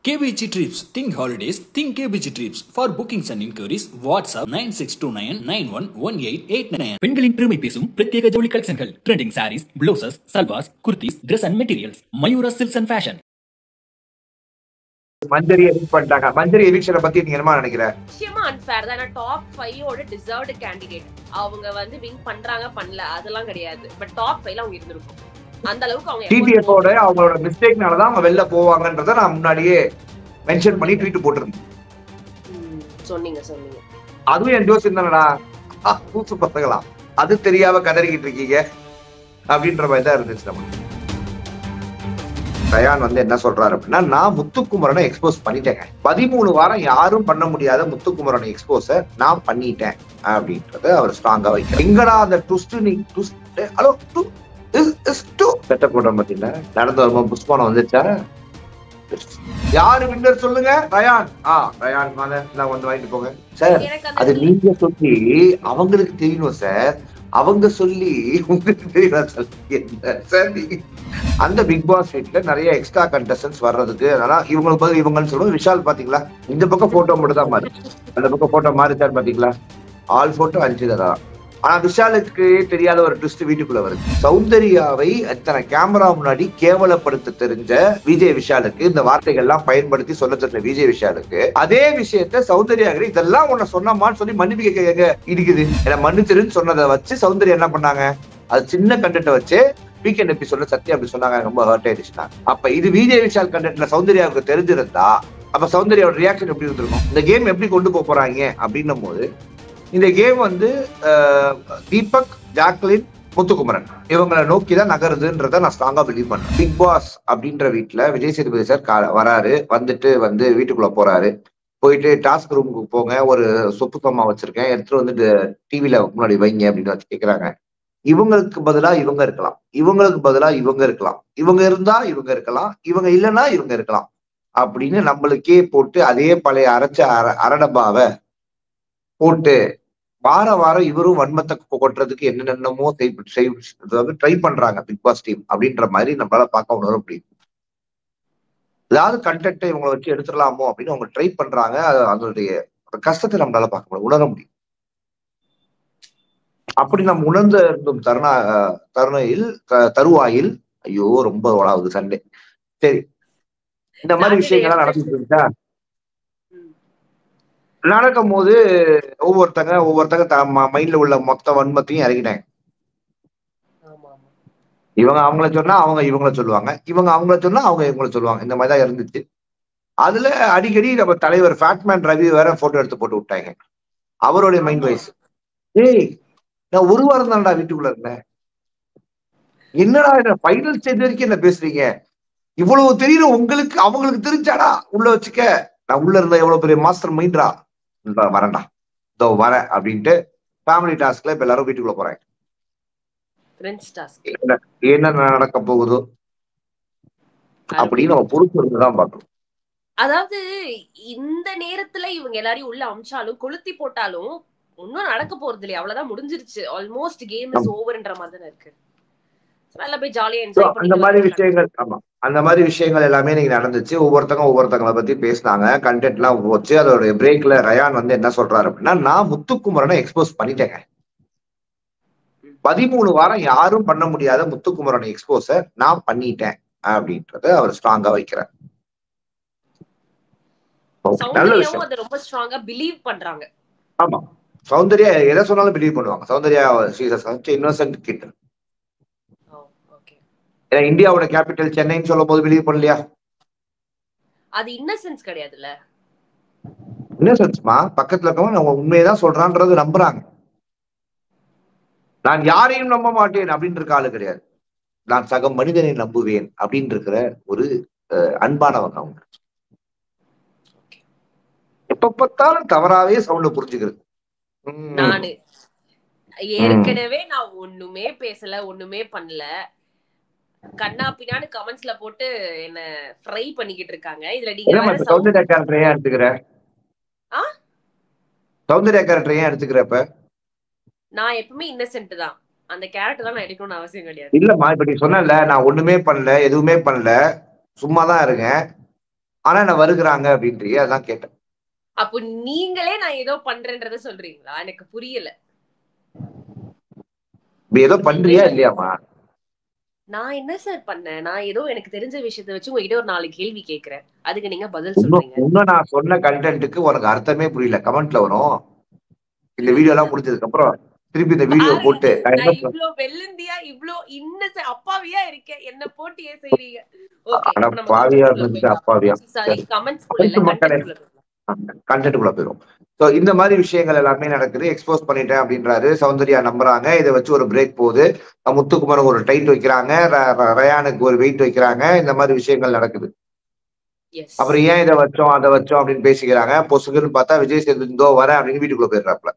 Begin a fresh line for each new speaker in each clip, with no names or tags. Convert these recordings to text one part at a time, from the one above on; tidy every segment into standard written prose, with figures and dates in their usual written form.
KBG Trips. Think holidays. Think KBG Trips. For bookings and inquiries, WhatsApp 9629911889. பெண்களின் பெருமை பேசும் பிரத்யேக ஜவுளி கலெக்ஷன்கள், trending saris, blouses, salwars, kurtis, dress and materials. Mayura silks and fashion.
Manjari evict பண்ணிட்டாங்க. மஞ்சரி எவிக்ஷனை பத்தி நீங்க என்ன நினைக்கிற?
நிச்சயமா அன்ஃபேர் தான். டாப் 5 ஓட டிசர்வ்டு கேண்டிடேட். அவங்க வின் பண்றாங்க பண்ணல அதெல்லாம் கிடையாது. பட் டாப் 5ல அவங்க இருந்திருக்கும். அந்த அளவுக்கு அவங்க
டிடிஎஸ் ஓட அவங்களோட மிஸ்டேக்னால தான் அவங்க வெளில போவாங்கன்றத நான் முன்னாடியே மென்ஷன் பண்ணி ட்வீட் போட்டுருந்தேன்.
சொன்னீங்க.
அதுவும் என் ஜோஸ் என்னடா கூசு பசங்களாம், அது தெரியாம கதறிக்கிட்டு இருக்கீங்க அப்படின்ற மாதிரி தான் இருந்துச்சு. நமக்கு ரயான் என்ன சொல்றாரு அப்படின்னா, நான் முத்துக்குமரனை எக்ஸ்போஸ் பண்ணிட்டேங்க. 13 வாரம் யாரும் பண்ண முடியாத முத்துக்குமரனை எக்ஸ்போஸ நான் பண்ணிட்டேன் அப்படின்றத அவர் ஸ்ட்ராங்கா வைக்கிறார். எங்கடா அந்த ட்விஸ்ட் நீ ட்விஸ்ட் ஹலோ செட்டப் போடுற பாத்தீங்களா? நடந்து வரும்போது புஷ்பானம் வந்துச்சா? யாரு வின்னர் சொல்லுங்க? ரயான். ரயான் நான் வந்து வாங்கிட்டு போங்க சார். அது நீங்க சொல்லி அவங்களுக்கு தெரியணும் சார், அவங்க சொல்லி உங்களுக்கு தெரியல சார். அந்த பிக் பாஸ் வீட்ல நிறைய எக்ஸ்ட்ரா கண்டஸ்டன்ஸ் வர்றதுக்கு அதனால இவங்களுக்கு பதில் இவங்கன்னு சொல்லுவோம். விஷால் பாத்தீங்களா, இந்த பக்கம் போட்டோ மட்டும் தான் மாறி, அந்த பக்கம் போட்டோ மாறிச்சார் பாத்தீங்களா? ஆல் போட்டோ 5 தான். ஆனா விஷாலுக்கு தெரியாத ஒரு ட்விஸ்ட் வீட்டுக்குள்ள வருது. சௌந்தர்யாவை அத்தனை கேமரா முன்னாடி கேவலப்படுத்த தெரிஞ்ச விஜய் விஷாலுக்கு, இந்த வார்த்தைகள் எல்லாம் பயன்படுத்தி சொல்ல தெரிஞ்ச விஜய் விஷாலுக்கு அதே விஷயத்த சௌந்தர்யா இதெல்லாம் உன்ன சொன்னமான்னு சொல்லி மன்னிப்பு கேட்க இருக்குது. ஏன்னா மன்னிச்சிருன்னு சொன்னதை வச்சு சௌந்தர்யா என்ன பண்ணாங்க, அது சின்ன கண்டென்ட்டை வச்சு வீக்கெண்ட் எபிசோட்ல சத்யா அப்படி சொன்னாங்க, ரொம்ப ஹர்ட் ஆயிடுச்சுன்னா. அப்ப இது விஜய் விஷால் கண்டென்ட்ல சௌந்தர்யாவுக்கு தெரிஞ்சிருந்தா அப்ப சௌந்தர்யாவோட ரியாக்ஷன் எப்படி இருந்திருக்கும்? இந்த கேம் எப்படி கொண்டு போறாங்க அப்படின்னும் போது, இந்த கேம் தீபக், ஜாக்லின், முத்துக்குமரன் இவங்களை நோக்கிதான் நகருதுன்றத நான் ஸ்ட்ராங்கா பிலீவ் பண்றேன். பிக் பாஸ் அப்படின்ற வீட்டுல விஜய் சேதுபதி சார் வராரு, வந்துட்டு வீட்டுக்குள்ள போறாரு. போயிட்டு டாஸ்க் ரூமுக்கு போங்க, ஒரு சொப்பு கம்மா வச்சிருக்கேன், எடுத்துட்டு டிவில முன்னாடி வைங்க அப்படின்னு வச்சு கேட்கிறாங்க. இவங்களுக்கு பதிலா இவங்க இருக்கலாம், இவங்களுக்கு பதிலா இவங்க இருக்கலாம், இவங்க இருந்தா இவங்க இருக்கலாம், இவங்க இல்லைன்னா இவங்க இருக்கலாம் அப்படின்னு நம்மளுக்கே போட்டு அதே பழைய அரைச்ச அரடபாவை போட்டு வாரம் இவரும் வன்மத்தை கொட்டுறதுக்கு என்னென்னமோ ட்ரை பண்றாங்க பிக் பாஸ் டீம் அப்படின்ற மாதிரி நம்மளால பார்க்க உணர முடியும். ஏதாவது கண்டென்ட்டை இவங்களை வச்சு எடுத்துடலாமோ அப்படின்னு அவங்க ட்ரை பண்றாங்க. அதனுடைய கஷ்டத்தை நம்மளால பார்க்க முடியும், உணர முடியும். அப்படி நம்ம உணர்ந்த இருந்தும் தருவாயில் ஐயோ ரொம்ப ஓடாவது சண்டே. சரி, இந்த மாதிரி விஷயங்கள்லாம் நடந்துட்டு இருக்கா? நடக்கும் போது ஒவ்வொருத்தங்க மைண்ட்ல உள்ள மொத்த வன்மத்தையும் இறங்கிட்டாங்க. இவங்க அவங்கள சொன்னா அவங்க இவங்கள சொல்லுவாங்க, இவங்க அவங்கள சொன்னா அவங்க இவங்கள சொல்லுவாங்க. இந்த மாதிரிதான் இருந்துச்சு. அதுல அடிக்கடி நம்ம தலைவர் ஃபேட்மேன் ரவி வேற போட்டோ எடுத்து போட்டு விட்டாங்க. அவருடைய மைண்ட் வைஸ், ஏய் நான் ஒரு வாரம் தான்டா வீட்டுக்குள்ள இருந்தேன், என்னடா ஃபைனல் ஸ்டேஜ் வரைக்கும் என்ன பேசுறீங்க, இவ்வளவு தெரியும் உங்களுக்கு, அவங்களுக்கு தெரிஞ்சாடா உள்ள வச்சுக்க, நான் உள்ள இருந்த எவ்வளவு பெரிய மாஸ்டர் மைண்ட்ரா, வரேன்டா இதோ வரேன் அப்படின்ட்டு ஃபேமிலி டாஸ்க்ல இப்ப எல்லாரும் வீட்டுக்குள்ள போறாங்க. என்ன நடக்க போகுதோ அப்படின்னு நம்ம பொறுப்பு இருந்துதான் பார்க்கணும்.
அதாவது இந்த நேரத்துல இவங்க எல்லாரையும் உள்ள அமிச்சாலும் கொளுத்தி போட்டாலும் ஒன்னும் நடக்க போறது இல்லையா, அவ்வளவுதான், முடிஞ்சிருச்சு. ஆல்மோஸ்ட் கேம் இஸ் ஓவர்ன்ற மாதிரி தானே இருக்கு. நல்லா போய் ஜாலியா என்ஜாய் பண்ணி
அந்த மாதிரி விஷயங்கள். ஆமா, அந்த மாதிரி விஷயங்கள் எல்லாமே நீங்க நடந்துச்சு. ஒவ்வொருத்தங்களை பத்தி பேசினாங்க, கண்டென்ட் எல்லாம் போச்சு. அதோட பிரேக்ல ரயான் என்ன சொல்றாரு அப்படின்னா, நான் முத்துக்குமரனை எக்ஸ்போஸ் பண்ணிட்டேங்க. 13 வாரம் யாரும் பண்ண முடியாத முத்துக்குமரனை எக்ஸ்போஸ நான் பண்ணிட்டேன் அப்படின்றத அவர் ஸ்ட்ராங்கா வைக்கிறார். நல்ல விஷயம்.
அதை ரொம்ப ஸ்ட்ராங்கா பிலீவ் பண்றாங்க.
ஆமா, சௌந்தர்யா எதை சொன்னாலும் பிலீவ் பண்ணுவாங்க. Soundarya innocent kid. ஏன்னா இந்தியாவோட கேபிட்டல் சென்னைன்னு சொல்லும் போது பிலீவ் பண்ணலையா?
அது இன்னசென்ஸ் கிடையாதுல்ல.
இன்னசென்ஸ்மா, பக்கத்துல இருக்கவங்க நம்ம உண்மையதான் சொல்றான்றது நம்புறாங்க. நான் யாரையும் நம்ப மாட்டேன் அப்படின்னு இருக்க ஆளு கிடையாது. நான் சக மனிதனை நம்புவேன் அப்படின்னு இருக்கிற ஒரு அன்பானவங்க அவங்க. எப்ப பார்த்தாலும் தவறாவே சவுண்ட புரிஞ்சுக்கிறது.
நானு ஏற்கனவே நான் ஒண்ணுமே பேசல, ஒண்ணுமே பண்ணல, கண்ணா பின்னான்னு கமெண்ட்ஸ்ல போட்டு என்ன ஃப்ரை பண்ணிக்கிட்டு இருக்காங்க. இதுல நீங்க
சௌந்தர்யா கேரக்டர் ஏன் எடுத்துக்கிற? சௌந்தர்யா கேரக்டர் ஏன் எடுத்துக்கிறப்ப?
நான் எப்பவுமே இன்னசென்ட் தான், அந்த கேரக்டர் தான் நான் எடுக்கணும்னு அவசியம் கிடையாது.
இல்லம்மா, இப்ப நீ சொன்னல நான் ஒண்ணுமே பண்ணல, எதுவுமே பண்ணல, சும்மாதான் இருக்கேன், ஆனா என்ன வருகிறாங்க அப்படின்றியே, அதான் கேட்டேன்.
அப்போ நீங்களே நான் ஏதோ பண்றேன்றத சொல்றீங்களா? எனக்கு புரியல.
இப்படி ஏதோ பண்றியா இல்லையாமா?
நான் என்ன சார் பண்ணேன்? நான் ஏதோ எனக்கு தெரிஞ்ச விஷயத்த வச்சு உங்ககிட்ட ஒரு 4 கேள்வி கேக்குறேன். அதுக்கு நீங்க பதில் சொல்றீங்க.
இன்னும் நான் சொன்ன கண்டென்ட்டுக்கு உனக்கு அர்த்தமே புரியல. கமெண்ட்ல வரும். இந்த வீடியோ எல்லாம் முடிஞ்சதுக்கு அப்புறம் திருப்பி இந்த வீடியோ போட்டு
நான் இவ்ளோ வெள்ளந்தியா, இவ்ளோ அப்பாவியா இருக்கேன். என்ன போட்டு ஏன் செய்றீங்க? ஓகே. அப்ப நம்ம
பாவியா இருந்துச்சு, அப்பாவியா.
சாரி, கமெண்ட்ஸ் குள்ள இல்ல, கண்டென்ட் குள்ள.
கண்டென்ட்டுக்குள்ள போயிடும். ஸோ இந்த மாதிரி விஷயங்கள் எல்லாமே நடக்குது. எக்ஸ்போஸ் பண்ணிட்டேன் அப்படின்றாரு. சௌந்தர்யா நம்புறாங்க. இதை வச்சு ஒரு பிரேக் போகுது. முத்துக்குமரன் ஒரு டைட் வைக்கிறாங்க. ரயானுக்கு ஒரு வெயிட் வைக்கிறாங்க. இந்த மாதிரி விஷயங்கள் நடக்குது. அப்புறம் ஏன் இதை வச்சோம் அதை வச்சோம் அப்படின்னு பேசிக்கிறாங்க. பொசுக்குன்னு பார்த்தா விஜய் சேதுபதி இதோ வரேன் அப்படின்னு வீட்டுக்குள்ள போயிடுறாப்ல.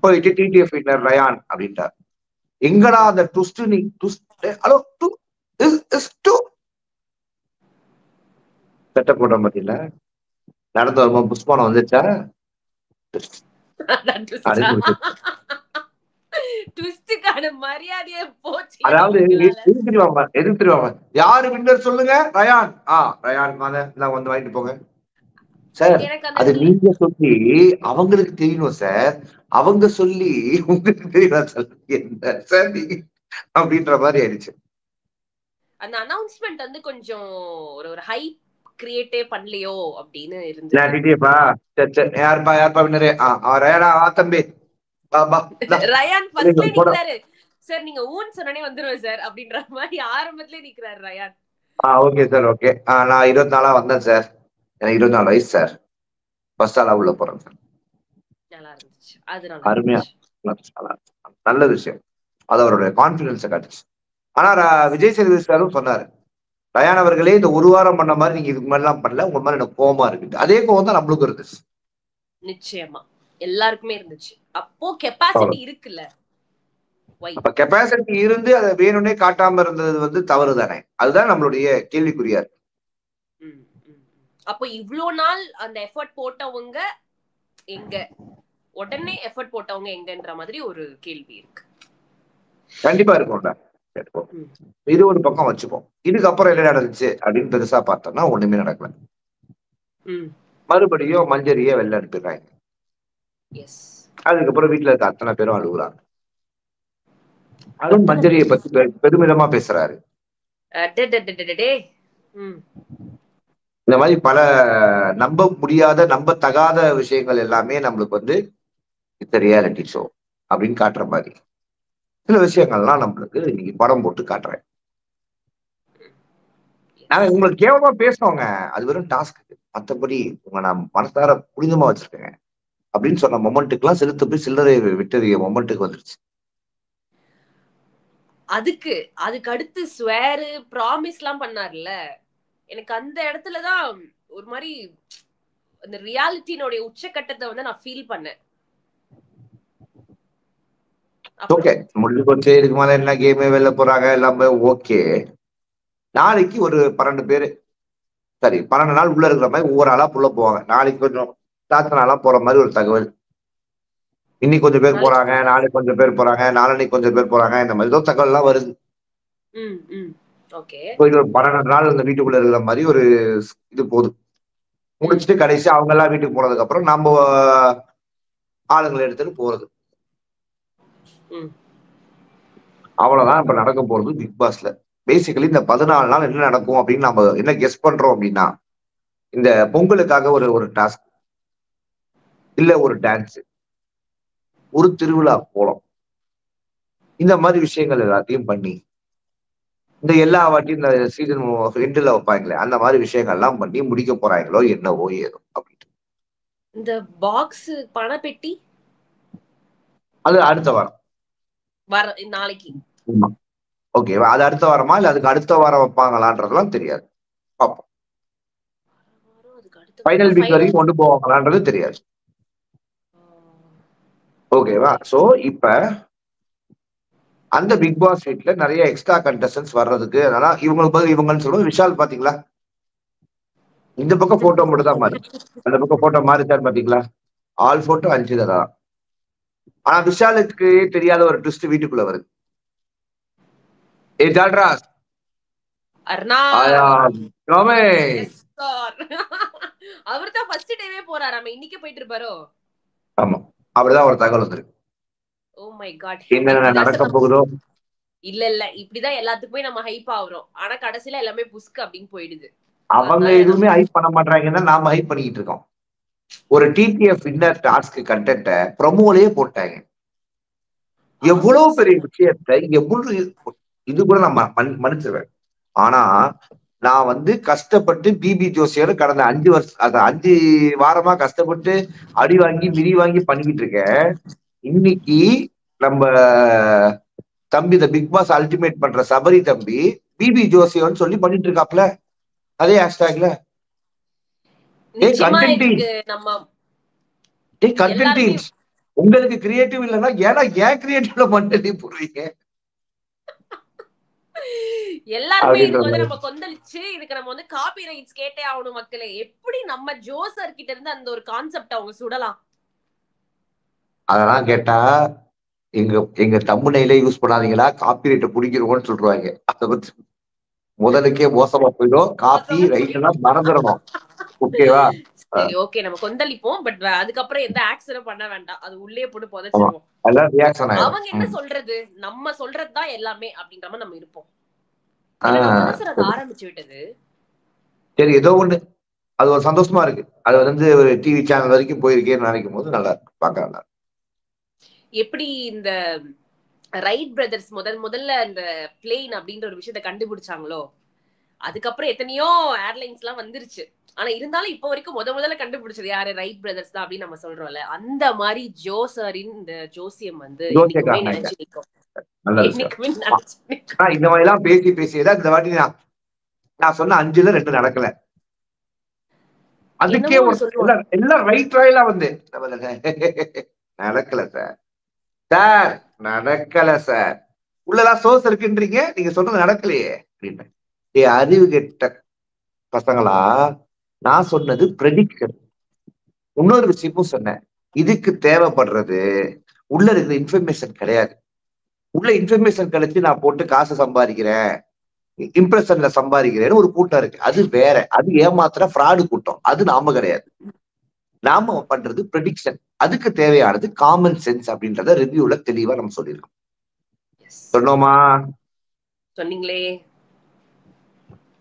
போயிட்டு டிடிஎஃப் வின்னர் ரயான் அப்படின்ட்டார். எங்கடா அந்த ட்விஸ்ட் நீ ட்விஸ்ட் ஹலோ செட்டப் போட்ட மாட்டீங்கள நடந்து வரும்போது புஷ்பானம் வந்துச்சா? அதாவது எதிர்த்துருவாங்க. யாரு வின்னர் சொல்லுங்க? ரயான். ரயான் வந்து வாங்கிட்டு போங்க சார். அது நீங்க சொல்லி அவங்களுக்கு தெரியணும் சார். அவங்க சொல்லி உங்களுக்கு தெரியணும் சார். என்ன சார் அப்படின்ற மாதிரி ஆயிடுச்சு.
அந்த அனௌன்ஸ்மெண்ட் வந்து கொஞ்சம் ஒரு ஹைப் கிரியேட்டே பண்ணலையோ அப்படின்னு இருந்துச்சு.
யாருப்பா வின்னரு? ரயானா தம்பி
ரயான் ஃபர்ஸ்ட்ல நிக்கிறாரு சார். நீங்க ஊன் சொன்னனே வந்துருவேன் சார் அப்படின்ற மாதிரி ஆரம்பத்திலே நிக்கிறாரு ரயான்.
Okay sir, okay. நான் 24 வந்தேன் சார். எனக்கு 24 வயசு சார். ஃபர்ஸ்ட் ஆளா உள்ள போறேன் சார்.
நல்லா இருந்துச்சு. அது
அருமையா நல்ல விஷயம். அது அவருடைய கான்பிடன்ஸை காட்டுச்சு. ஆனா விஜய் சேதுபதி சாரும் சொன்னாரு, ரயான் அவர்களே இந்த ஒரு வாரம் பண்ண மாதிரி நீங்க இதுக்கு மேலாம் பண்ணல, உங்க மாதிரி எனக்கு கோவமா இருக்கு. அதே கோவம் தான் நம்மளுக்கும் இருந்துச்சு.
நிச்சயமா எல்லாருக்குமே இருந்துச்சு. அப்போ கெப்பாசிட்டி இருக்குல்ல.
அப்ப கெப்பாசிட்டி இருந்து அதை வேணும்னே காட்டாம இருந்தது வந்து தவறு தானே? அதுதான் நம்மளுடைய கேள்விக்குறியா இருக்கு.
அப்போ இவ்வளவு நாள் அந்த எஃபர்ட் போட்டவங்க எங்க, உடனே எஃபர்ட் போட்டவங்க எங்கன்ற மாதிரி ஒரு கேள்வி இருக்கு.
கண்டிப்பா இருக்கும்ல. இது ஒரு பக்கம் வச்சுப்போம். இதுக்கப்புறம் என்ன நடந்துச்சு அப்படின்னு பெருசா பார்த்தோம்னா ஒண்ணுமே நடக்கல. மறுபடியும் மஞ்சரியை வெளில அனுப்பிடுறாங்க. அதுக்கப்புறம் வீட்டுல இருக்க அத்தனை பேரும் அழுகுறாங்க. அதுவும் மஞ்சரியை பத்தி பெருமிதமா பேசுறாரு. இந்த மாதிரி பல நம்ப முடியாத நம்ப தகாத விஷயங்கள் எல்லாமே நம்மளுக்கு வந்து இந்த ரியாலிட்டி ஷோ அப்படின்னு காட்டுற மாதிரி சில விஷயங்கள்லாம் நம்மளுக்கு இன்னைக்கு படம் போட்டு காட்டுறேன். நாங்க உங்களுக்கு கேவலமா பேசுறோங்க, அது வெறும் டாஸ்க். மற்றபடி உங்க நான் மனசார புனிதமா வச்சிருக்கேன் அப்படின்னு சொன்ன மொமெண்ட்டுக்கு எல்லாம் செலுத்த போய் சில்லறை விட்டறிய மொமெண்ட்டுக்கு வந்துருச்சு.
அதுக்கு அடுத்து ஸ்வேரு ப்ராமிஸ் எல்லாம் பண்ணார்ல, எனக்கு அந்த இடத்துலதான் ஒரு மாதிரி அந்த ரியாலிட்டியோட உச்சக்கட்டத்தை வந்து நான் ஃபீல் பண்ணேன்.
ஓகே, முடிஞ்சு போச்சு. இதுக்கு மேல என்ன கேம் வெளில போறாங்க எல்லாமே ஓகே. நாளைக்கு ஒரு 12 பேரு, சரி 12 நாள் உள்ள இருக்கிற மாதிரி ஒவ்வொரு ஆளா உள்ள போவாங்க. நாளைக்கு கொஞ்சம் தாத்த நாளா போற மாதிரி ஒரு தகவல். இன்னைக்கு கொஞ்சம் பேர் போறாங்க, நாளைக்கு கொஞ்சம் பேர் போறாங்க, நாளைக்கு கொஞ்சம் பேர் போறாங்க. இந்த மாதிரி தான் தகவல் எல்லாம் வருது. போயிட்டு ஒரு 12 நாள் அந்த வீட்டுக்குள்ள இருக்கிற மாதிரி ஒரு இது போகுது. முடிச்சுட்டு கடைசி அவங்க எல்லாம் வீட்டுக்கு போனதுக்கு அப்புறம் நம்ம ஆளுங்களை எடுத்துட்டு போறது. அவ்வளவுதான் இப்ப நடக்க போறது பிக் பாஸ்ல. பேசிக்கலி இந்த 14 நாள் என்ன நடக்கும் அப்படின்னு நம்ம என்ன கெஸ் பண்றோம் அப்படின்னா, இந்த பொங்கலுக்காக ஒரு டாஸ்க் இல்ல ஒரு டான்ஸ், ஒரு திருவிழா கோலம், இந்த மாதிரி விஷயங்கள் எல்லாத்தையும் பண்ணி இந்த எல்லா வாட்டியும் இந்த சீசன் எண்டுல வைப்பாங்களே அந்த மாதிரி விஷயங்கள் எல்லாம் பண்ணி முடிக்க போறாங்களோ என்னவோ ஏதோ அப்படின்ட்டு.
இந்த பாக்ஸ் பணப்பெட்டி
அது அடுத்த வாரம்
நாளைக்கு.
ஓகேவா? அது அடுத்த வாரமா இல்ல அதுக்கு அடுத்த வாரம் வைப்பாங்களான்றதுலாம் தெரியாது. பார்ப்போம். ஃபைனல் வீக் வரைக்கும் கொண்டு போவாங்களான்றது தெரியாது. ஓகேவா? சோ இப்ப அந்த பிக் பாஸ் வீட்ல நிறைய எக்ஸ்ட்ரா கண்டஸ்டன்ஸ் வர்றதுக்கு, அதனால இவங்களுக்கு பதில் இவங்கன்னு சொல்லுவோம். விஷால் பாத்தீங்களா? இந்த பக்கம் போட்டோ மட்டும் தான் மாறி, அந்த பக்கம் போட்டோ மாறிச்சான்னு பாத்தீங்களா? ஆல் போட்டோ 5 தான். ஆனா விஷாலுக்கு தெரியாத ஒரு ட்விஸ்ட் வீட்டுக்குள்ள வருது. ஏ ஜால்ராஸ்,
அர்ணா,
ரமேஷ்,
அவர் தான் ஃபர்ஸ்ட் டேவே போறாராம், இன்னைக்கு போயிட்டு இருப்பாரோ?
ஆமா, அப்படிதான் ஒரு தகவல் வந்திருக்கு.
Oh my god.
என்னென்ன நடக்க போகுதோ.
இல்ல இப்படிதான் எல்லாத்துக்குமே நம்ம ஹைப் ஆகுறோம். ஆனா கடைசியில எல்லாமே புஸ்க் அப்படின்னு போயிடுது.
அவங்க எதுவுமே ஹைப் பண்ண மாட்டாங்கன்னா நாம ஹைப் பண்ணிட்டு இருக்கோம். ஒரு டிடிஎஃப் இன்னர் டாஸ்க் கண்டென்ட்ட ப்ரோமோலயே போட்டாங்க. எவ்வளவு பெரிய விஷயத்தை எவ்வளவு இது கூட நான் மன்னிச்சிருவேன். ஆனா நான் வந்து கஷ்டப்பட்டு பிபி ஜோசியர் கடந்த 5 வருஷம் 5 வாரமா கஷ்டப்பட்டு அடி வாங்கி மிதி வாங்கி பண்ணிக்கிட்டு இருக்கேன். இன்னைக்கு நம்ம தம்பி இந்த பிக் பாஸ் அல்டிமேட் பண்ற சபரி தம்பி பிபி ஜோசியர்னு சொல்லி பண்ணிட்டு இருக்காப்ல அதே ஹேஷ்டாக்ல. உங்களுக்கு கிரியேட்டிவ் இல்லைன்னா ஏன்னா ஏன் கிரியேட்டிவ்ல மட்டும் போடுறீங்க?
எல்லாருமே இதுக்கு வந்து நம்ம கொந்தளிச்சு இதுக்கு நம்ம வந்து காப்பி ரைட்ஸ் கேட்டே ஆகணும். மக்களே, எப்படி நம்ம ஜோசர் கிட்ட இருந்து அந்த ஒரு கான்செப்ட் அவங்க சுடலாம்?
அதெல்லாம் கேட்டா எங்க தம்புனையில யூஸ் பண்ணாதீங்களா, காப்பி ரைட்டை பிடிக்கிறோம்னு சொல்றாங்க. அதை பத்தி முதலுக்கே மோசமா போயிடும். காப்பி ரைட் எல்லாம் மறந்துடணும். ஓகேவா?
சரி, ஓகே, நம்ம கொந்தளிப்போம். பட் அதுக்கப்புறம் எந்த ஆக்ஷனும் பண்ண வேண்டாம். அது உள்ளே போட்டு புதைச்சிருவோம். அவங்க என்ன சொல்றது, நம்ம சொல்றதுதான் எல்லாமே அப்படின்ற மாதிரி நம்ம இருப்போம். ஆரம்பிச்சு விட்டது. சரி,
ஏதோ ஒண்ணு அது ஒரு சந்தோஷமா இருக்கு. அது வந்து ஒரு டிவி சேனல் வரைக்கும் போயிருக்கேன்னு நினைக்கும் போது நல்லா இருக்கு, பார்க்க நல்லா.
எப்படி இந்த ரைட் பிரதர்ஸ் முதல்ல இந்த பிளேன் அப்படின்ற ஒரு விஷயத்தை கண்டுபிடிச்சாங்களோ, அதுக்கப்புறம் எத்தனையோ ஏர்லைன்ஸ் எல்லாம் வந்துருச்சு. ஆனா இருந்தாலும் இப்ப வரைக்கும் முதல்ல கண்டுபிடிச்சது யாரு? ரைட் பிரதர்ஸ் தான் அப்படின்னு நம்ம சொல்றோம்ல. அந்த மாதிரி ஜோசரின் இந்த ஜோசியம் வந்து நினைச்சு நிற்கும்.
இந்த மாதிரி எல்லாம் பேசியதான் இந்த வாட்டி நான் சொன்ன 5ல 2 நடக்கல. அதுக்கே எல்லாம் ரைட் ராயலா வந்து நடக்கல சார், சார் நடக்கல சார், உள்ளதான் சோர்ஸ் இருக்குன்றீங்க, நீங்க சொல்றது நடக்கலையே அப்படின்னு. அறிவு கெட்ட பசங்களா, நான் சொன்னது ப்ரெடிக்ஷன். இன்னொரு விஷயமும் சொன்னேன், இதுக்கு தேவைப்படுறது உள்ள இருக்கிற இன்ஃபர்மேஷன் கிடையாது. உள்ள இன்ஃபர்மேஷன் கிடைச்சு நான் போட்டு காசு சம்பாதிக்கிறேன், இம்ப்ரெஷன்ல சம்பாதிக்கிறேன்னு ஒரு கூட்டம் இருக்கு. அது வேற, அது ஏமாத்துற ஃப்ராடு கூட்டம். அது நாம கிடையாது. நாம பண்றது ப்ரெடிக்ஷன். அதுக்கு தேவையானது காமன் சென்ஸ் அப்படின்றத ரிவ்யூல தெளிவா நம்ம சொல்லியிருக்கோம். சொன்னோமா?
சொன்னீங்களே.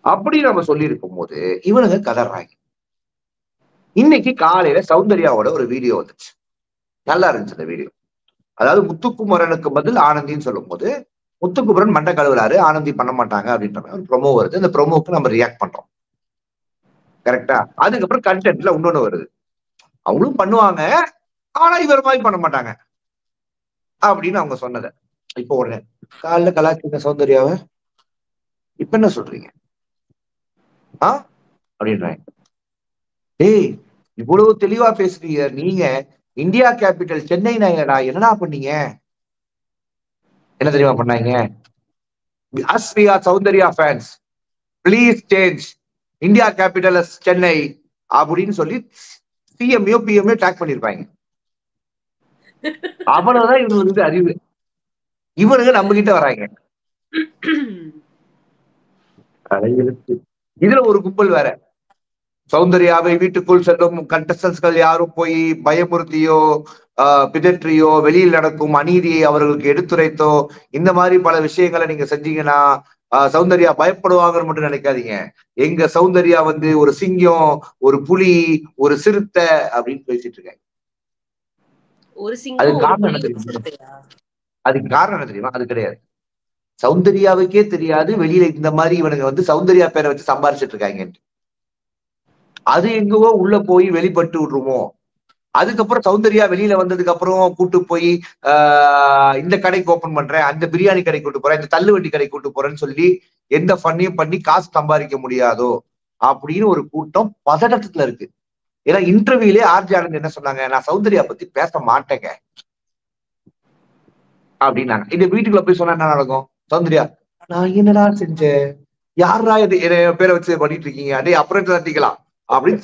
அப்படி நம்ம சொல்லி இருக்கும் போது இவனுங்க கதறாங்க. இன்னைக்கு காலையில சௌந்தர்யாவோட ஒரு வீடியோ வந்துச்சு, நல்லா இருந்துச்சு அந்த வீடியோ. அதாவது முத்துக்குமரனுக்கு பதில் ஆனந்தின்னு சொல்லும் போது முத்துக்குமரன் மண்டை கழுவுறாரு, ஆனந்தி பண்ண மாட்டாங்க அப்படின்ற மாதிரி ஒரு ப்ரோமோ வருது. அந்த ப்ரோமோக்கு நம்ம ரியாக்ட் பண்றோம், கரெக்டா? அதுக்கப்புறம் கண்டென்ட்ல இன்னொன்னு வருது, அவங்களும் பண்ணுவாங்க ஆனா இவர் மாதிரி பண்ண மாட்டாங்க அப்படின்னு அவங்க சொன்னதை. இப்போ உடனே காலைல கலாச்சிங்க சௌந்தர்யாவை, இப்ப என்ன சொல்றீங்க அப்படின்றாங்க. டேய், இவ்வளவு தெளிவா பேசுறீங்க நீங்க, இந்தியா கேபிட்டல் சென்னை நாயடா, என்னடா பண்ணீங்க? என்ன தெரியுமா பண்ணாங்க? As we are Soundarya fans, please change India capital Chennai அப்படின்னு சொல்லி சிஎம்ஓ பிஎம்ஓ டாக் பண்ணிருப்பாங்க. அவ்வளவுதான் இவங்களுக்கு அறிவு. இவனுங்க நம்ம கிட்ட வராங்க. இதுல ஒரு கும்பல் வேற, சௌந்தர்யாவை வீட்டுக்குள் செல்லும் கண்டஸ்டன்ஸ்கள் யாரும் போய் பயமுறுத்தியோ பிதற்றியோ வெளியில் நடக்கும் அநீதியை அவர்களுக்கு எடுத்துரைத்தோ இந்த மாதிரி பல விஷயங்களை நீங்க செஞ்சீங்கன்னா சௌந்தர்யா பயப்படுவாங்கன்னு மட்டும் நினைக்காதீங்க. எங்க சௌந்தர்யா வந்து ஒரு சிங்கம், ஒரு புலி, ஒரு சிறுத்தை அப்படின்னு பேசிட்டு இருக்காங்க. அதுக்கு காரணம் என்ன தெரியுமா? அது கிடையாது. சௌந்தர்யாவுக்கே தெரியாது வெளியில இந்த மாதிரி இவனுங்க வந்து சௌந்தர்யா பேரை வச்சு சம்பாரிச்சிட்டு இருக்காங்க. அது எங்கவோ உள்ள போய் வெளிப்பட்டு விடுருமோ. அதுக்கப்புறம் சௌந்தர்யா வெளியில வந்ததுக்கு அப்புறம் கூட்டு போய் இந்த கடைக்கு ஓபன் பண்றேன், அந்த பிரியாணி கடைக்கு கூட்டு போறேன், இந்த தள்ளுவண்டி கடைக்கு கூட்டு போறேன்னு சொல்லி எந்த ஃபன்னையும் பண்ணி காசு சம்பாதிக்க முடியாதோ அப்படின்னு ஒரு கூட்டம் பதட்டத்துல இருக்கு. ஏன்னா இன்டர்வியூலே ஆர்ஜி ஆனந்த் என்ன சொன்னாங்க, நான் சௌந்தர்யா பத்தி பேச மாட்டேங்க அப்படின்னாங்க. இந்த வீட்டுக்குள்ள போய் சொன்னா என்ன நடக்கும்? சௌந்தர்யா, நான் என்னடா செஞ்சேன், யாரா இது பேரை வச்சு பண்ணிட்டு இருக்கீங்க, அதே அப்புறம் தட்டிக்கலாம் அப்படின்னு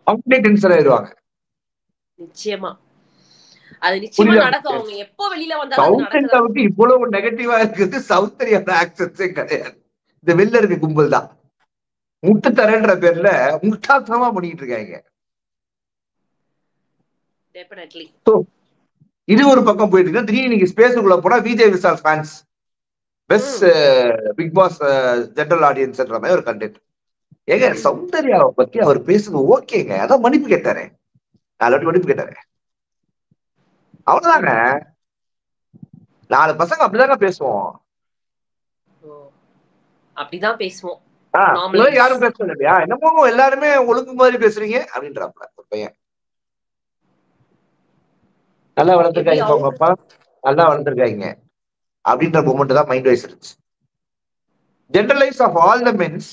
அப்படியே டென்ஷன் ஆயிடுவாங்க.
நிச்சயமா அது நிச்சயமா நடக்கும். அவங்க எப்போ வெளியில வந்தாலும்
இவ்வளவு நெகட்டிவா இருக்குது சௌந்தர்யோட ஆக்சன்ஸே கிடையாது. இந்த வெளில இருக்க கும்பல் தான். முட்டு தரேன்ற பேர்ல முட்டாத்தனமா பண்ணிட்டு இருக்காங்க.
டெஃபினெட்லி.
இது ஒரு பக்கம் போயிட்டு இருக்கு. திடீர்னு நீங்க ஸ்பேஸுக்குள்ள போனா Vijay Vishal fans best Bigg Boss general ஆடியன்ஸ்ன்ற மாதிரி ஒரு கண்டென்ட். ஏங்க சௌந்தர்யாவை பத்தி அவர் பேசுறது ஓகேங்க, அதான் மன்னிப்பு கேட்டாரு, 4 வாட்டி மன்னிப்பு கேட்டாரு, அவ்வளவுதாங்க. 4 பசங்க அப்படிதாங்க பேசுவோம்,
அப்படிதான் பேசுவோம்.
யாரும் பேசுறது இல்லையா, என்னமோ எல்லாருமே ஒழுங்கு மாதிரி பேசுறீங்க அப்படின்றாப்ல ஒரு பையன். நல்லா வளர்ந்துருக்காங்க உங்க அப்பா, நல்லா வளர்ந்துருக்காங்க அப்படின்ற மூமெண்ட் தான் மைண்ட் வைஸ் இருந்துச்சு. Generalize of all the mens,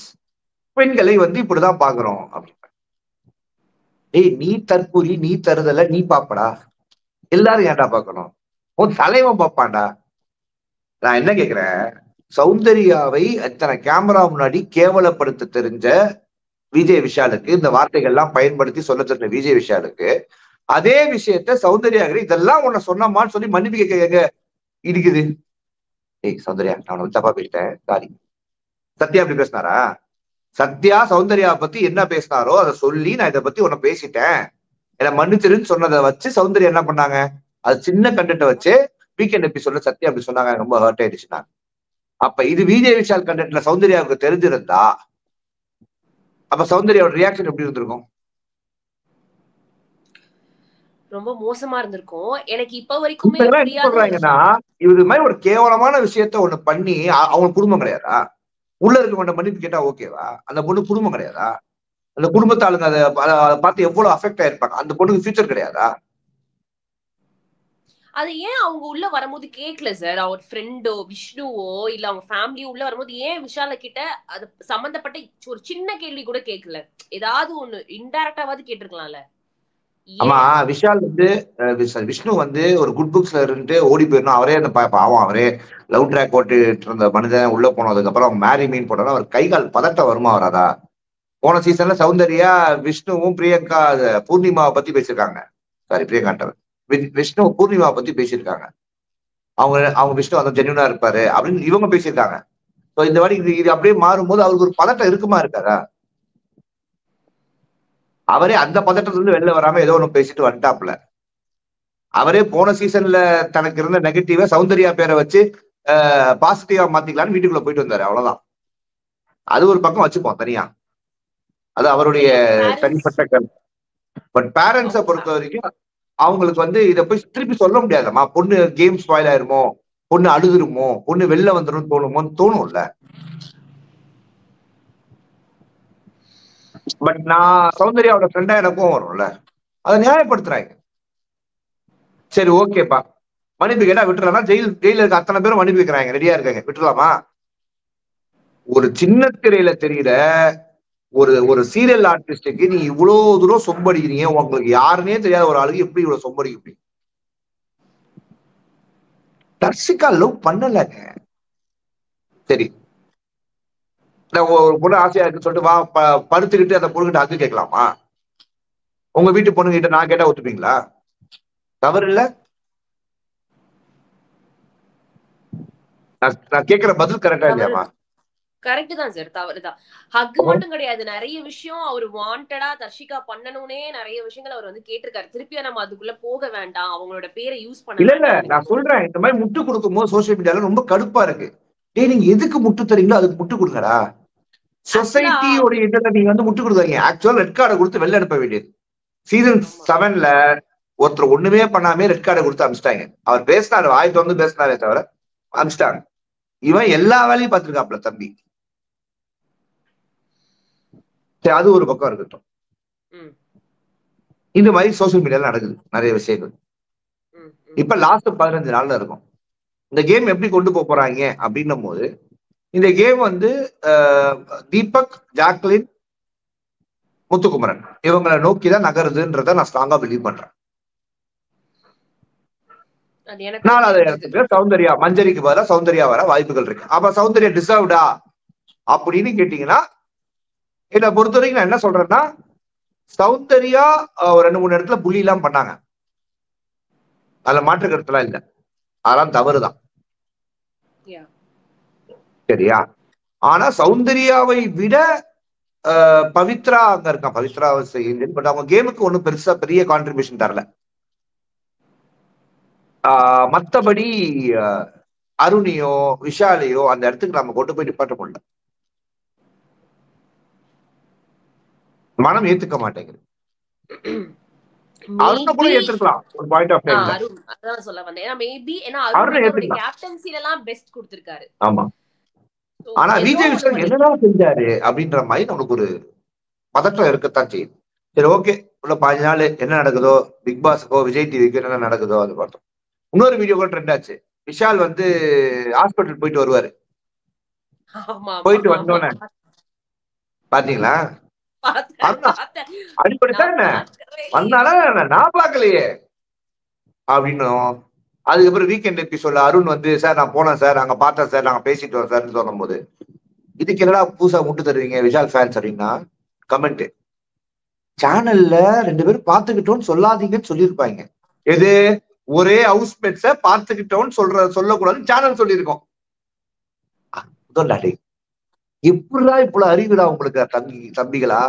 பெண்களை வந்து இப்படிதான் பாக்குறோம் அப்படின்னு. ஏய் நீ தற்கூரி, நீ தருதல, நீ பாப்படா, எல்லாரும் ஏன்டா பாக்கணும், உன் தலைவன் பாப்பான்டா. நான் என்ன கேக்குறேன், சௌந்தர்யாவை அத்தனை கேமரா முன்னாடி கேவலப்படுத்த தெரிஞ்ச விஜய் விஷாலுக்கு, இந்த வார்த்தைகள் எல்லாம் பயன்படுத்தி சொல்ல தெரிஞ்ச விஜய் விஷாலுக்கு, அதே விஷயத்த சௌந்தர்யா இதெல்லாம் உன்னை சொன்னமான்னு சொல்லி மன்னிப்பு கேட்க எங்க இருக்குது? ஏய் சௌந்தர்யா, நான் உனக்கு தப்பா பேசிட்டேன், சாரி. சத்யா அப்படி பேசினாரா? சத்யா சௌந்தர்யா பத்தி என்ன பேசினாரோ அதை சொல்லி, நான் இதை பத்தி உன்னை பேசிட்டேன், என்னை மன்னிச்சிருன்னு சொன்னதை வச்சு சௌந்தர்யா என்ன பண்ணாங்க, அது சின்ன கண்டென்ட்டை வச்சு வீக்கெண்ட் எபிசோட்ல சத்யா அப்படி சொன்னாங்க, ரொம்ப ஹர்ட் ஆயிடுச்சுன்னா. அப்ப இது விஜய் விஷால் கண்டென்ட்ல சௌந்தர்யாவுக்கு தெரிஞ்சிருந்தா அப்ப சௌந்தர்யாவோட ரியாக்ஷன் எப்படி இருந்திருக்கும்?
ரொம்ப மோசமா இருந்திருக்கும். எனக்கு இப்ப வரைக்குமே
சொல்றாங்கன்னா, இது மாதிரி ஒரு கேவலமான விஷயத்த ஒண்ணு பண்ணி அவங்க குடும்பம் கிடையாதா? உள்ள இருக்க மன்னிப்பு கேட்டா ஓகேவா? அந்த பொண்ணு குடும்பம் கிடையாதா? அந்த குடும்பத்தாளுங்க அதை பார்த்து எவ்வளவு அஃபெக்ட் ஆயிருப்பாங்க. அந்த பொண்ணுக்கு ஃபியூச்சர் கிடையாதா?
அது ஏன் அவங்க உள்ள வரும்போது கேட்கல சார்? அவர் ஃப்ரெண்டோ விஷ்ணுவோ இல்ல அவங்க ஃபேமிலியோ உள்ள வரும்போது ஏன் விஷால கிட்ட அது சம்பந்தப்பட்ட ஒரு சின்ன கேள்வி கூட கேட்கல? ஏதாவது ஒண்ணு இன்டைரக்டாவது கேட்டிருக்கலாம்ல.
ஆமா, விஷால் வந்து விஷ்ணு வந்து ஒரு குட் புக்ஸ்ல இருந்து ஓடி போயிடணும். அவரே அந்த பாவம், அவரே லவ் ட்ராக் ஓட்டிட்டு இருந்த மனிதன் உள்ள போனதுக்கு அப்புறம் மேரி மீன் போட்டோம்னா அவர் கை கால் பதட்டம் வருமா வராதா? போன சீசன்ல சௌந்தர்யா விஷ்ணுவும் பிரியங்கா பூர்ணிமாவை பத்தி பேசியிருக்காங்க. சாரி, பிரியங்காண்டவர் விஷ்ணு பூர்ணிமாவை பத்தி பேசியிருக்காங்க. அவங்க விஷ்ணு அந்த ஜென்யூனா இருப்பாரு அப்படின்னு இவங்க பேசியிருக்காங்க. இந்த வாட்டி இது அப்படியே மாறும்போது அவருக்கு ஒரு பதட்டம் இருக்குமா இருக்காதா? அவரே அந்த பதட்டத்துல இருந்து வெளில வராம ஏதோ ஒண்ணு பேசிட்டு வந்துட்டாப்ல. அவரே போன சீசன்ல தனக்கு இருந்த நெகட்டிவா சௌந்தர்யா பேரை வச்சு பாசிட்டிவா மாத்திக்கலான்னு வீட்டுக்குள்ள போயிட்டு வந்தாரு, அவ்வளவுதான். அது ஒரு பக்கம் வச்சுப்போம் தனியா, அது அவருடைய தனிப்பட்ட கருத்து. பட் பேரண்ட்ஸை பொறுத்த வரைக்கும் அவங்களுக்கு வந்து இதை போய் திருப்பி சொல்ல முடியாதம்மா, பொண்ணு கேம் ஸ்பாயில் ஆயிருமோ, பொண்ணு அழுதுருமோ, பொண்ணு வெளில வந்துடும் தோணுமோன்னு தோணும்ல. பட் நான் சௌந்தர்யாவோட ஃப்ரெண்டா எனக்கும் வரும்ல, அதை நியாயப்படுத்துறாங்க. சரி ஓகேப்பா, மன்னிப்பு கேட்டா விட்டுறலாம், ஜெயில இருக்க அத்தனை பேரும் மன்னிப்பு கேட்கறாங்க, ரெடியா இருக்காங்க, விட்டுலாமா? ஒரு சின்ன திரையில தெரியுற ஒரு சீரியல் ஆர்டிஸ்டுக்கு நீ இவ்வளவு தூரம் சொம்படிக்கிறீங்க, உங்களுக்கு யாருன்னே தெரியாத ஒரு ஆளுக்கு எப்படி இவ்வளவு சொம்படிக்க முடியும்? தர்ஷிகா லவ் பண்ணலங்க. சரி, ஒரு பொண்ணு ஆசையா இருக்குன்னு சொல்லிட்டு வா படுத்துக்கிட்டு அந்த பொண்ணுகிட்ட அது கேட்கலாமா? உங்க வீட்டு பொண்ணுகிட்ட நான் கேட்டா ஒத்துப்பீங்களா? தவறு இல்ல. நான் கேட்கிற பதில் கரெக்டா இல்லையாமா?
கரெக்ட் தான் சார், தவறுதான். ஹக் மட்டும் கிடையாது, நிறைய விஷயம் அவர் வாண்டடா தர்ஷிகா பண்ணணும்னே நிறைய விஷயங்கள் அவர் வந்து கேட்டிருக்காரு. திருப்பியா நம்ம அதுக்குள்ள போக வேண்டாம், அவங்களோட பேரை யூஸ் பண்ண.
இல்ல நான் சொல்றேன், இந்த மாதிரி முட்டு கொடுக்கும் போது சோசியல் மீடியால ரொம்ப கடுப்பா இருக்கு. டேய் நீங்க எதுக்கு முட்டு தரீங்களோ அதுக்கு முட்டு கொடுங்கடா. சொசைட்டியோட இதுல நீங்க வந்து முட்டு கொடுக்குறீங்க. ஆக்சுவலா ரெட் கார்டை கொடுத்து வெளில அனுப்ப வேண்டியது. சீசன் 7ல ஒருத்தர் ஒண்ணுமே பண்ணாமே ரெட் கார்டை கொடுத்து அனுப்பிச்சிட்டாங்க. அவர் பேசினாரு, வாய் திறந்து பேசினாரே தவிர அனுப்பிச்சிட்டாங்க. இவன் எல்லா வேலையும் பார்த்திருக்காப்ல தம்பி. சரி, அது ஒரு பக்கம் இருக்கட்டும். இந்த மாதிரி சோசியல் மீடியால நடக்குது நிறைய விஷயங்கள். இப்ப லாஸ்ட் 15 நாள்ல இருக்கும். இந்த கேம் எப்படி கொண்டு போறாங்க அப்படின்னும் போது, இந்த கேம் வந்து தீபக், ஜாக்லின், முத்துக்குமரன் இவங்களை நோக்கிதான் நகருதுன்றத நான் ஸ்ட்ராங்கா பிலீவ் பண்றேன். நாலாவது இடத்துக்கு சௌந்தர்யா, மஞ்சரிக்கு பதிலா சௌந்தர்யா வர வாய்ப்புகள் இருக்கு. அப்ப சௌந்தர்யா டிசர்வ்டா அப்படின்னு கேட்டீங்கன்னா, என்னை பொறுத்த வரைக்கும் நான் என்ன சொல்றேன்னா, சௌந்தர்யா 2-3 இடத்துல புள்ளி எல்லாம் பண்ணாங்க, அதுல மாற்று கருத்துலாம் இல்ல, அதெல்லாம் தவறுதான். சரியா? ஆனா சௌந்தர்யாவை விட பவித்ரா அங்க இருக்கான், பவித்ரா இந்தியன். பட் அவங்க கேமுக்கு ஒன்றும் பெருசா பெரிய கான்ட்ரிபியூஷன் தரல. மத்தபடி அருணியோ விஷாலையோ அந்த இடத்துக்கு நம்ம கொண்டு போய் நிப்பாட்ட முடியல. மனம் ஏத்துக்க மாட்டேங்குது. அருணை கூட ஏத்துக்கலாம் ஒரு பாயிண்ட் ஆஃப் டைம்ல.
அதான் சொல்ல வந்தேன். ஏன்னா மேபி ஏன்னா அருணோட கேப்டன்சில எல்லாம் பெஸ்ட் கொடுத்திருக்காரு.
ஆமா. ஆனா விஜய் விஷால் என்னதான் செஞ்சாரு அப்படின்ற மாதிரி நமக்கு ஒரு பதட்டம் இருக்கத்தான் செய்யுது. சரி, ஓகே, உள்ள 15 நாள் என்ன நடக்குதோ, பிக் பாஸ்க்கோ விஜய் டிவிக்கோ என்ன நடக்குதோ அது பார்த்தோம். இன்னொரு வீடியோ கூட ட்ரெண்ட் ஆச்சு. விஷால் வந்து ஹாஸ்பிட்டல் போயிட்டு வருவாரு. போயிட்டு வந்தோன்னே பாத்தீங்களா, அடிப்படைத்தா என்ன வந்தாலும் நான் பார்க்கலையே அப்படின்னும். அதுக்கப்புறம் வீக்கெண்ட் எபிசோட்ல அருண் வந்து சார் நான் போனேன் சார், அங்க பார்த்தேன் சார், நாங்க பேசிட்டு வரோம் சார் சொல்லும் போது இதுக்கு என்னடா புதுசா முட்டு தருவீங்க விஷால் ஃபேன்ஸ் அப்படின்னா கமெண்ட். சேனல்ல 2 பேரும் பாத்துக்கிட்டோம்னு சொல்லாதீங்கன்னு சொல்லியிருப்பாங்க. எது ஒரே ஹவுஸ் மேட்ஸ பாத்துக்கிட்டோம்னு சொல்லக்கூடாதுன்னு சேனல் சொல்லியிருக்கோம். எப்படிடா இவ்வளவு அறிவுடா உங்களுக்கு தம்பிகளா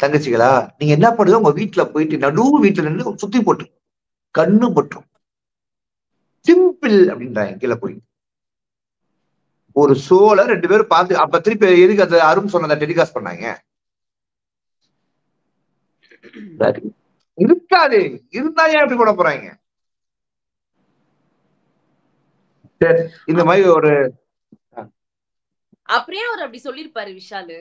தங்கச்சிகளா? நீங்க என்ன பண்ணுங்க, உங்க வீட்டுல போயிட்டு நடு வீட்டுல நின்று சுத்தி போட்டு கண்ணு பற்றும் சிம்பிள் அப்படின்றாங்க. கீழே போய் ஒரு ஷோல 2 பேரும் பார்த்து அப்ப திருப்பி எதுக்கு அந்த அருண் சொன்னதை டெலிகாஸ்ட் பண்ணாங்க? இருக்காது, இருந்தா ஏன் அப்படி போட போறாங்க? சரி, இந்த மாதிரி ஒரு
அப்படியே அவர் அப்படி சொல்லிருப்பாரு விஷாலு,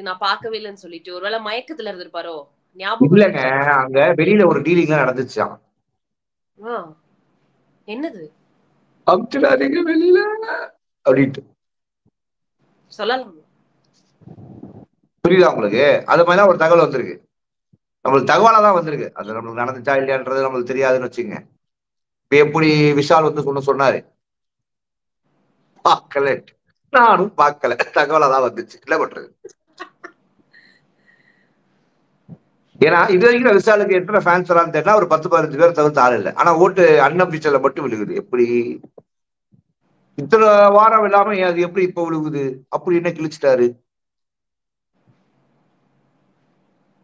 நான் பார்க்கவே இல்லைன்னு சொல்லிட்டு. ஒருவேளை மயக்கத்துல இருந்திருப்பாரோ, ஞாபகம்
இல்லங்க. அங்க வெளியில ஒரு டீலிங் எல்லாம் நடந்துச்சான்.
என்னது
அமிச்சிடாதீங்க வெளியில அப்படின்ட்டு
சொல்லலாம்.
புரியுதா உங்களுக்கு? அது மாதிரிதான் ஒரு தகவல் வந்திருக்கு. நம்மளுக்கு தகவலாதான் வந்திருக்கு. அது நம்மளுக்கு நடந்துச்சா இல்லையான்றது நம்மளுக்கு தெரியாதுன்னு வச்சுங்க. இப்ப எப்படி விஷால் வந்து சொன்னாரு, பார்க்கல, நானும் பார்க்கல, தகவலாதான் வந்துச்சு. இல்ல பண்றது. ஏன்னா இது வரைக்கும் விஷாலுக்கு எத்தனை ஃபேன்ஸ் வரான்னு தெரியல. ஒரு 10-15 பேர் தவிர்த்து ஆள் இல்லை. ஆனா ஓட்டு அன்அபிஷியல்ல மட்டும் விழுகுது. எப்படி இத்தனை வாரம் இல்லாம அது எப்படி இப்ப விழுகுது? அப்படி என்ன கிழிச்சிட்டாரு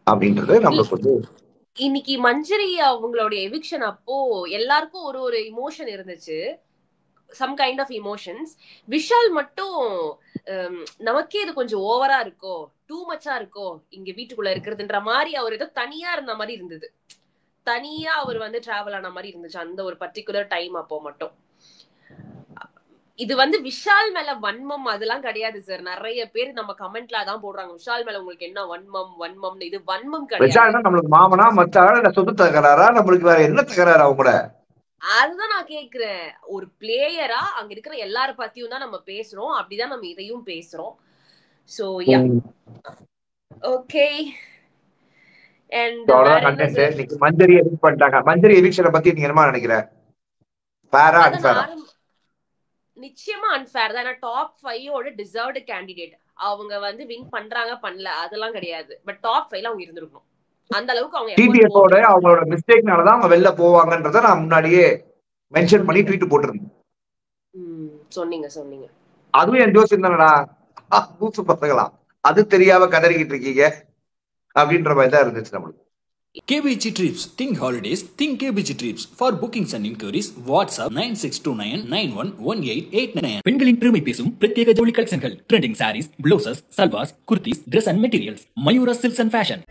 அப்படின்றது நம்மளுக்கு வந்து
இன்னைக்கு மஞ்சரி அவங்களுடைய எவிக்ஷன் அப்போ எல்லாருக்கும் ஒரு இமோஷன் இருந்துச்சு, some kind of emotions. Vishal மட்டும் நமக்கே இது கொஞ்சம் ஓவரா இருக்கோ, டூ மச்சா இருக்கோ இங்க வீட்டுக்குள்ள இருக்கிறதுன்ற மாதிரி அவர் ஏதோ தனியா இருந்த மாதிரி இருந்தது. தனியா அவர் வந்து டிராவல் ஆன மாதிரி இருந்துச்சு அந்த ஒரு பர்டிகுலர் டைம் அப்போ மட்டும். இது வந்து விஷால் மேல வன்மம் அதெல்லாம் கிடையாது சார். நிறைய பேர் நம்ம கமெண்ட்ல தான் போடுறாங்க, விஷால் மேல உங்களுக்கு என்ன வன்மம். இது வன்மம் கிடையாது.
நம்மளுக்கு மாமனா மச்சானா சொத்து தகராறா, நம்மளுக்கு வேற என்ன தகராறா கூட?
அதுதான் நான் கேக்குறேன். ஒரு பிளேயரா அங்க இருக்கிற எல்லார பத்தியும் தான் நம்ம பேசுறோம், அப்படிதான் நம்ம இதையும் பேசுறோம். So yeah, okay. And
Manjari evict பண்ணிட்டாங்க. மஞ்சரி எவிக்ஷனை பத்தி நீங்க என்ன நினைக்கிற? ஃபேரா அன்ஃபேரா?
நிச்சயமா அன்ஃபேர் தான். டாப் 5 ஓட டிசர்வ்டு கேண்டிடேட். அவங்க வந்து வின் பண்றாங்க பண்ணல அதெல்லாம் கிடையாது. பட் டாப் 5ல அவங்க இருந்திருக்கணும். அந்த அளவுக்கு அவங்க
டிடிஎஸ் ஓட அவங்களோட மிஸ்டேக்னால தான் அவங்க வெளில போவாங்கன்றத நான் முன்னாடியே மென்ஷன் பண்ணி ட்வீட் போட்டுருந்தேன்.
சொன்னீங்க.
அதுவும் என் ஜோசியம் தானடா, பூசு பசங்களா, அது தெரியாம கதறிக்கிட்டு இருக்கீங்க அப்படின்ற மாதிரி தான் இருந்துச்சு நம்மளுக்கு.
KBG Trips. Think holidays. Think KBG Trips. For bookings and inquiries, WhatsApp 9629911889. பெண்களின் பெருமை பேசும் பிரத்யேக ஜவுளி கலெக்ஷன்கள், trending saris, blouses, salwars, kurtis, dress and materials, Mayura silks and fashion.